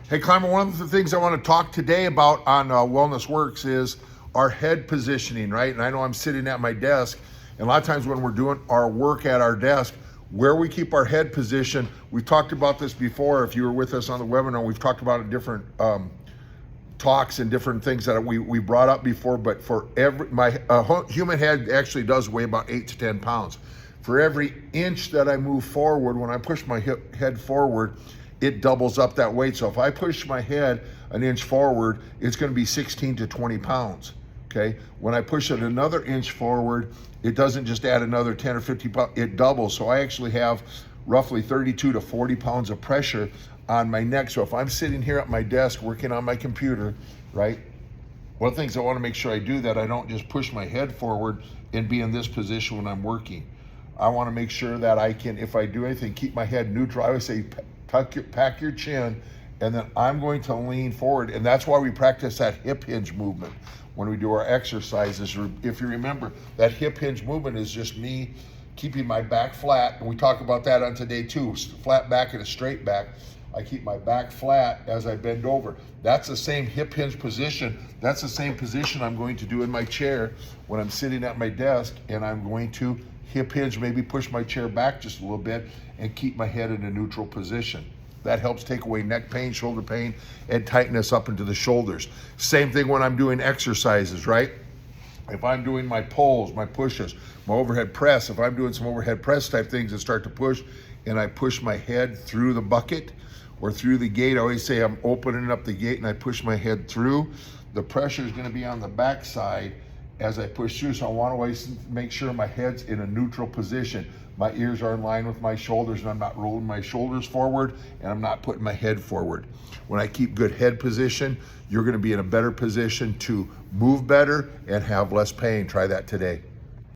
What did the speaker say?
Hey, Climber, one of the things I want to talk today about on Wellness Works is our head positioning, right? And I know I'm sitting at my desk, and a lot of times when we're doing our work at our desk, where we keep our head position, we've talked about this before. If you were with us on the webinar, we've talked about it different talks and different things that we brought up before, but for my human head actually does weigh about 8 to 10 pounds. For every inch that I move forward, when I push my head forward, it doubles up that weight. So if I push my head an inch forward, it's going to be 16 to 20 pounds. Okay. When I push it another inch forward, it doesn't just add another 10 or 50 pounds, it doubles. So I actually have roughly 32 to 40 pounds of pressure on my neck. So if I'm sitting here at my desk working on my computer, right, one of the things I want to make sure I do that I don't just push my head forward and be in this position when I'm working. I want to make sure that I can, if I do anything, keep my head neutral. I always say pack your chin, and then I'm going to lean forward. And that's why we practice that hip hinge movement when we do our exercises. If you remember, that hip hinge movement is just me keeping my back flat. And we talk about that on today too, flat back and a straight back. I keep my back flat as I bend over. That's the same hip hinge position. That's the same position I'm going to do in my chair when I'm sitting at my desk, and I'm going to hip hinge, maybe push my chair back just a little bit and keep my head in a neutral position. That helps take away neck pain, shoulder pain, and tighten us up into the shoulders. Same thing when I'm doing exercises, right? If I'm doing my pulls, my pushes, my overhead press, if I'm doing some overhead press type things and start to push, and I push my head through the bucket or through the gate, I always say I'm opening up the gate and I push my head through, the pressure is going to be on the back side as I push through. So I want to always make sure my head's in a neutral position. My ears are in line with my shoulders, and I'm not rolling my shoulders forward, and I'm not putting my head forward. When I keep good head position, you're going to be in a better position to move better and have less pain. Try that today.